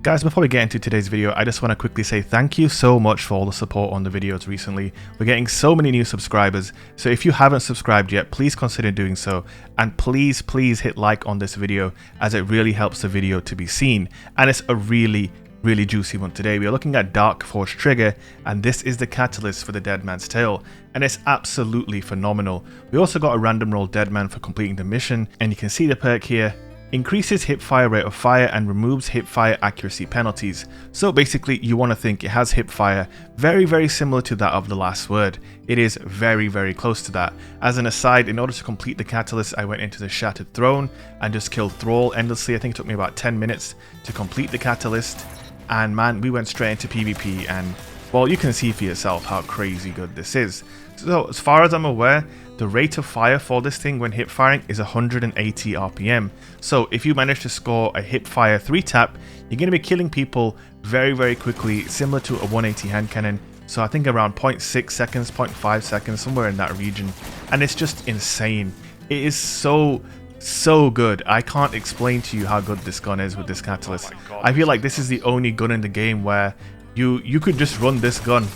Guys, before we get into today's video, I just want to quickly say thank you so much for all the support on the videos recently. We're getting so many new subscribers, so if you haven't subscribed yet, please consider doing so. And please hit like on this video, as it really helps the video to be seen. And it's a really juicy one today. We are looking at Dark Force Trigger, and this is the catalyst for the Dead Man's Tale, and it's absolutely phenomenal. We also got a random roll Dead Man for completing the mission, and you can see the perk here. Increases hipfire rate of fire and removes hipfire accuracy penalties. So basically you want to think it has hipfire very similar to that of the last word. It is very close to that. As an aside, in order to complete the catalyst, I went into the Shattered Throne and just killed Thrall endlessly. I think it took me about 10 minutes to complete the catalyst, and man, we went straight into PvP, and well, you can see for yourself how crazy good this is. So as far as I'm aware, the rate of fire for this thing when hip firing is 180 RPM. So if you manage to score a hip fire 3-tap, you're going to be killing people very quickly, similar to a 180 hand cannon. So I think around 0.6 seconds, 0.5 seconds, somewhere in that region. And it's just insane. It is so good. I can't explain to you how good this gun is with this catalyst. I feel like this is the only gun in the game where you could just run this gun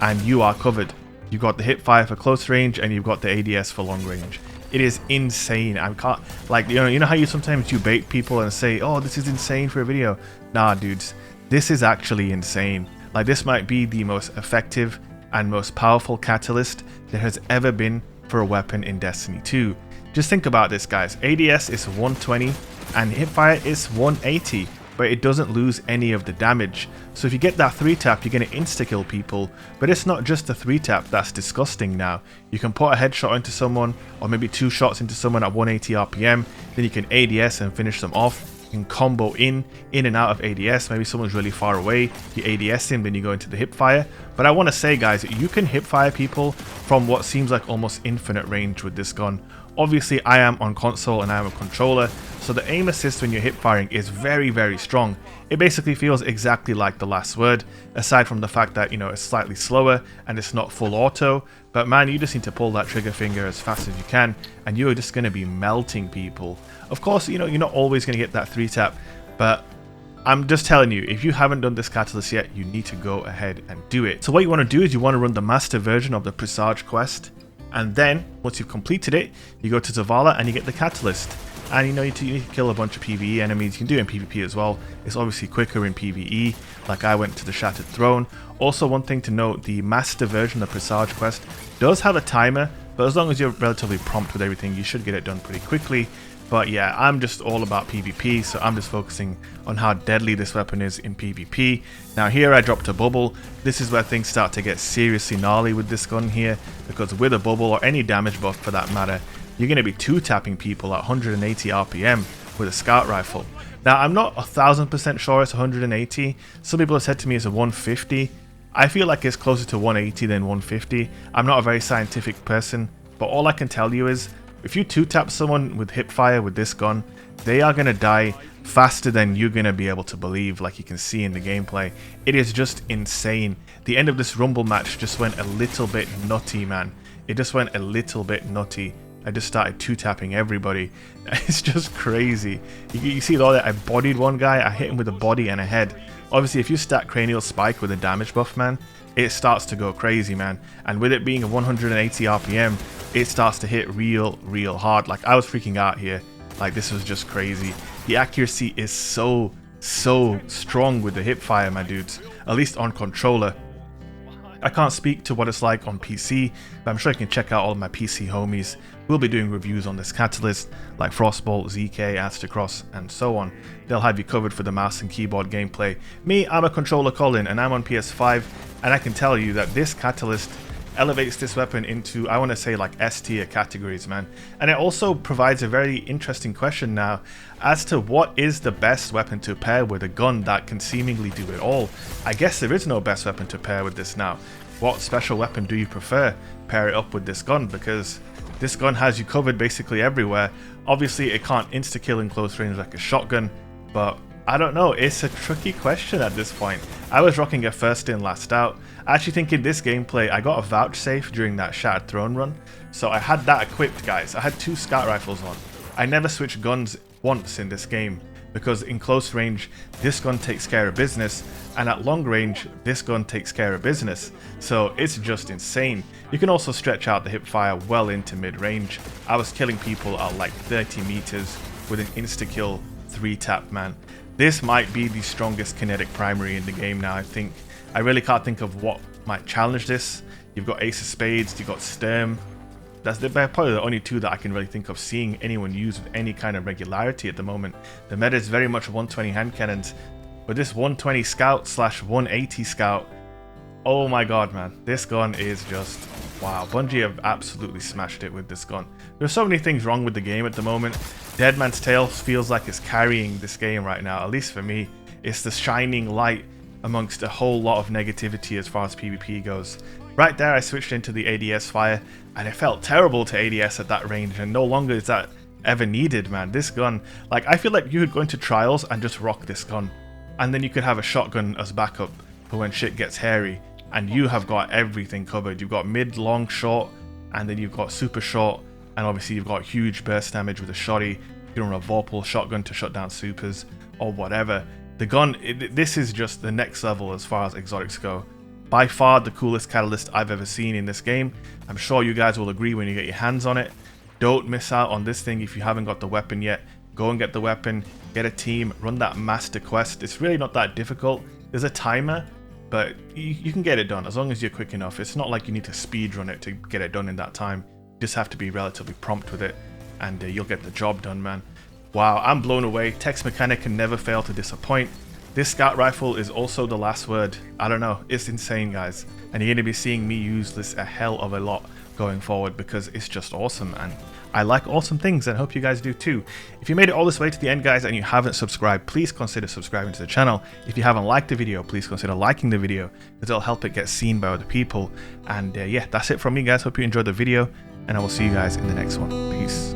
and you are covered. You've got the hip fire for close range and you've got the ADS for long range. It is insane. I can't, like, you know how you sometimes you bait people and say, oh, this is insane for a video. Nah, dudes, this is actually insane. Like, this might be the most effective and most powerful catalyst there has ever been for a weapon in Destiny 2. Just think about this, guys. ADS is 120 and hipfire is 180. But it doesn't lose any of the damage. So if you get that 3-tap, you're going to insta-kill people. But it's not just the 3-tap that's disgusting now. You can put a headshot into someone, or maybe 2 shots into someone at 180 RPM, then you can ADS and finish them off. You can combo in and out of ADS. Maybe someone's really far away, you ADS him, then you go into the hipfire. But I want to say, guys, you can hipfire people from what seems like almost infinite range with this gun. Obviously, I am on console and I am a controller, so the aim assist when you're hip firing is very strong. It basically feels exactly like the last word, aside from the fact that, you know, it's slightly slower and it's not full auto. But man, you just need to pull that trigger finger as fast as you can, and you're just going to be melting people. Of course, you know, you're not always going to get that 3-tap, but I'm just telling you, if you haven't done this catalyst yet, you need to go ahead and do it. So what you want to do is you want to run the master version of the Presage quest. And then, once you've completed it, you go to Zavala and you get the catalyst. And you know, you need to kill a bunch of PvE enemies. You can do it in PvP as well. It's obviously quicker in PvE, like I went to the Shattered Throne. Also, one thing to note, the master version of the Presage quest does have a timer, but as long as you're relatively prompt with everything, you should get it done pretty quickly. But yeah, I'm just all about PvP, so I'm just focusing on how deadly this weapon is in PvP. Now here I dropped a bubble. This is where things start to get seriously gnarly with this gun here, because with a bubble, or any damage buff for that matter, you're going to be 2-tapping people at 180 RPM with a scout rifle. Now I'm not 1000% sure it's 180. Some people have said to me it's a 150. I feel like it's closer to 180 than 150. I'm not a very scientific person, but all I can tell you is, if you 2-tap someone with hipfire with this gun, they are going to die faster than you're going to be able to believe, like you can see in the gameplay. It is just insane. The end of this Rumble match just went a little bit nutty, man. It just went a little bit nutty. I just started 2-tapping everybody. It's just crazy. You see all that? I bodied one guy, I hit him with a body and a head. Obviously, if you stack Cranial Spike with a damage buff, man, it starts to go crazy, man. And with it being a 180 RPM, it starts to hit real hard. Like, I was freaking out here. Like, this was just crazy. The accuracy is so strong with the hipfire, my dudes. At least on controller. I can't speak to what it's like on PC, but I'm sure you can check out all of my PC homies. We'll be doing reviews on this catalyst, like Frostbolt, ZK, Astacross, and so on. They'll have you covered for the mouse and keyboard gameplay. Me, I'm a controller Colin, and I'm on PS5, and I can tell you that this catalyst elevates this weapon into, I want to say, like S tier categories, man. And it also provides a very interesting question now as to what is the best weapon to pair with a gun that can seemingly do it all. I guess there is no best weapon to pair with this now. What special weapon do you prefer? Pair it up with this gun, because this gun has you covered basically everywhere. Obviously it can't insta-kill in close range like a shotgun, but I don't know, it's a tricky question at this point. I was rocking a first in last out. I actually think in this gameplay I got a vouchsafe during that Shattered Throne run, so I had that equipped, guys. I had 2 scout rifles on. I never switched guns once in this game. because in close range this gun takes care of business, and at long range this gun takes care of business. So it's just insane. You can also stretch out the hip fire well into mid range. I was killing people at like 30 meters with an insta kill 3-tap, man. This might be the strongest kinetic primary in the game now. I really can't think of what might challenge this. You've got Ace of Spades, you've got Sturm. They're probably the only two that I can really think of seeing anyone use with any kind of regularity at the moment. The meta is very much 120 hand cannons, but this 120 scout slash 180 scout, oh my god, man, this gun is just wow. Bungie have absolutely smashed it with this gun. There's so many things wrong with the game at the moment. Dead Man's Tale feels like it's carrying this game right now, at least for me. It's the shining light amongst a whole lot of negativity as far as PvP goes. Right there I switched into the ADS fire, and it felt terrible to ADS at that range, and no longer is that ever needed, man. This gun, like, I feel like you could go into trials and just rock this gun, and then you could have a shotgun as backup for when shit gets hairy, and you have got everything covered. You've got mid, long, short, and then you've got super short, and obviously you've got huge burst damage with a shotty. You can run a Vorpal shotgun to shut down supers or whatever. The gun, this is just the next level as far as exotics go. By far the coolest catalyst I've ever seen in this game. I'm sure you guys will agree when you get your hands on it. Don't miss out on this thing if you haven't got the weapon yet. Go and get the weapon, get a team, run that master quest. It's really not that difficult. There's a timer, but you can get it done as long as you're quick enough. It's not like you need to speed run it to get it done in that time. You just have to be relatively prompt with it, and you'll get the job done, man. Wow, I'm blown away. Text mechanic can never fail to disappoint. This scout rifle is also the last word. I don't know, it's insane, guys. And you're going to be seeing me use this a hell of a lot going forward because it's just awesome, and I like awesome things, and I hope you guys do too. If you made it all this way to the end, guys, and you haven't subscribed, please consider subscribing to the channel. If you haven't liked the video, please consider liking the video, because it'll help it get seen by other people. And yeah, that's it from me, guys. Hope you enjoyed the video, and I will see you guys in the next one. Peace.